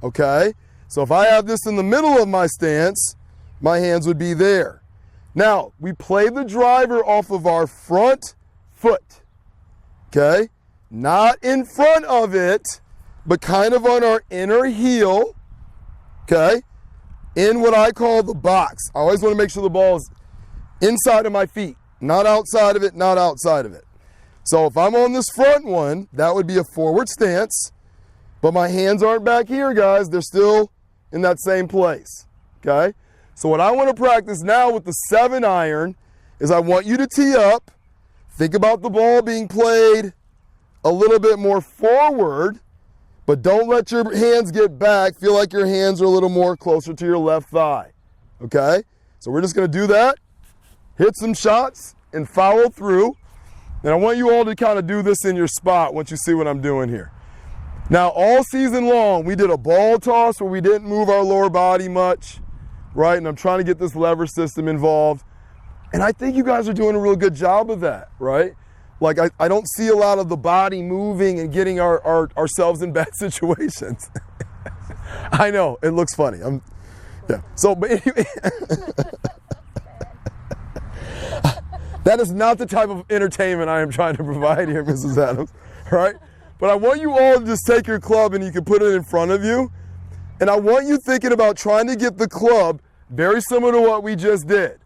okay? So if I have this in the middle of my stance, my hands would be there. Now, we play the driver off of our front foot, okay? Not in front of it, but kind of on our inner heel, okay? In what I call the box. I always want to make sure the ball is inside of my feet, not outside of it, not outside of it. So if I'm on this front one, that would be a forward stance, but my hands aren't back here, guys. They're still in that same place, okay? So what I want to practice now with the 7-iron is I want you to tee up. Think about the ball being played a little bit more forward, but don't let your hands get back. Feel like your hands are a little more closer to your left thigh, okay? So we're just going to do that, hit some shots, and follow through. And I want you all to kind of do this in your spot once you see what I'm doing here. Now, all season long, we did a ball toss where we didn't move our lower body much, right? And I'm trying to get this lever system involved. And I think you guys are doing a real good job of that, right? Like, I don't see a lot of the body moving and getting ourselves in bad situations. I know, it looks funny. Yeah. So, but anyway, that is not the type of entertainment I am trying to provide here, Mrs. Adams, right? But I want you all to just take your club and you can put it in front of you. And I want you thinking about trying to get the club very similar to what we just did,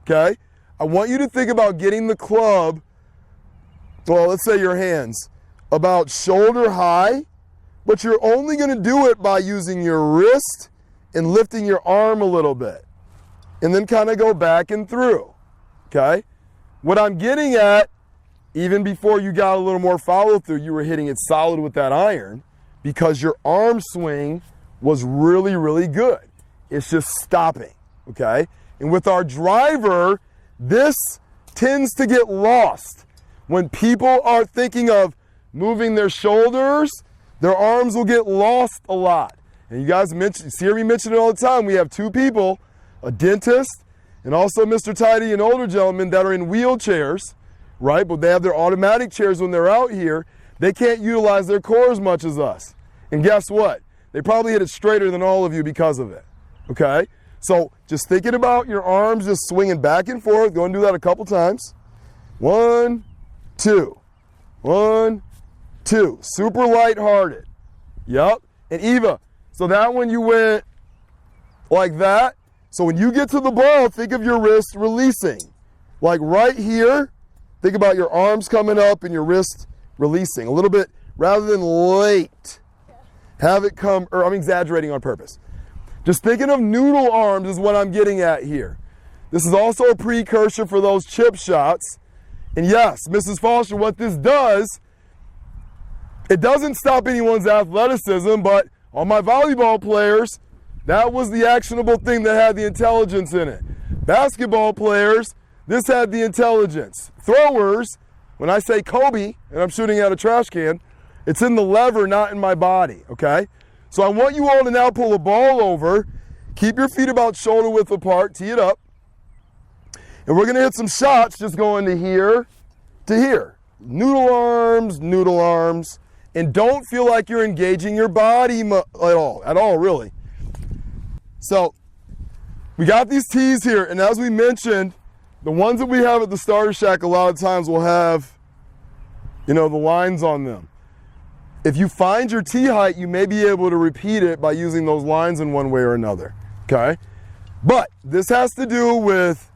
okay? I want you to think about getting the club, well, let's say your hands, about shoulder high, but you're only going to do it by using your wrist and lifting your arm a little bit. And then kind of go back and through, okay? What I'm getting at, even before you got a little more follow through, you were hitting it solid with that iron because your arm swing was really, really good. It's just stopping, okay? And with our driver, this tends to get lost. When people are thinking of moving their shoulders, their arms will get lost a lot. And you guys hear me mention it all the time. We have two people, a dentist and also Mr. Tidy, an older gentleman that are in wheelchairs, right? But they have their automatic chairs when they're out here. They can't utilize their core as much as us. And guess what? They probably hit it straighter than all of you because of it, okay? So just thinking about your arms just swinging back and forth. Go and do that a couple times. 1, 2. 1, 2. Super lighthearted. Yep. And Eva, so that when you went like that, so when you get to the ball, think of your wrist releasing. Like right here, think about your arms coming up and your wrist releasing. A little bit, rather than late, have it come, or I'm exaggerating on purpose. Just thinking of noodle arms is what I'm getting at here. This is also a precursor for those chip shots. And yes, Mrs. Foster, what this does, it doesn't stop anyone's athleticism, but on my volleyball players, that was the actionable thing that had the intelligence in it. Basketball players, this had the intelligence. Throwers, when I say Kobe, and I'm shooting at a trash can, it's in the lever, not in my body, okay? So I want you all to now pull the ball over, keep your feet about shoulder width apart, tee it up, and we're gonna hit some shots just going to here to here. Noodle arms, and don't feel like you're engaging your body at all, really. So we got these tees here, and as we mentioned, the ones that we have at the starter shack a lot of times will have, the lines on them. If you find your tee height, you may be able to repeat it by using those lines in one way or another, okay? But this has to do with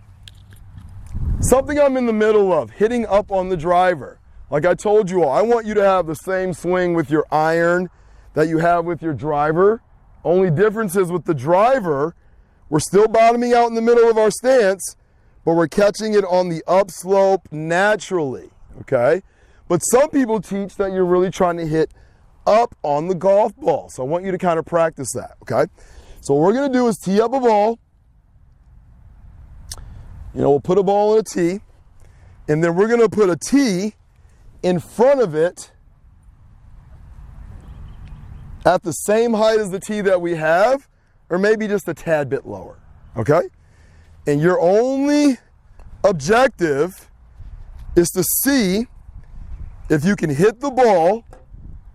something I'm in the middle of, hitting up on the driver. Like I told you all, I want you to have the same swing with your iron that you have with your driver. Only difference is with the driver, we're still bottoming out in the middle of our stance, but we're catching it on the upslope naturally, okay? But some people teach that you're really trying to hit up on the golf ball. So I want you to kind of practice that, okay? So what we're gonna do is tee up a ball. We'll put a ball in a tee, and then we're gonna put a tee in front of it at the same height as the tee that we have, or maybe just a tad bit lower, okay? And your only objective is to see if you can hit the ball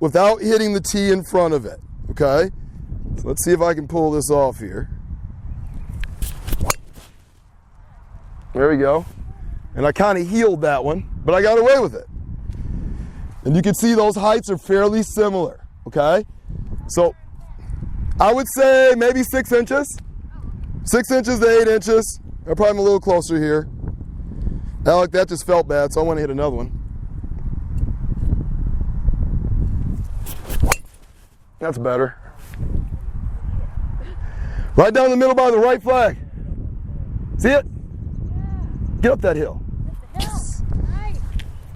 without hitting the tee in front of it, okay? So let's see if I can pull this off here. There we go. And I kind of healed that one, but I got away with it. And you can see those heights are fairly similar, okay? So I would say maybe 6 inches. 6 inches to 8 inches. I'm probably a little closer here. Alec, that just felt bad, so I want to hit another one. That's better. Right down the middle by the right flag. See it? Get up that hill.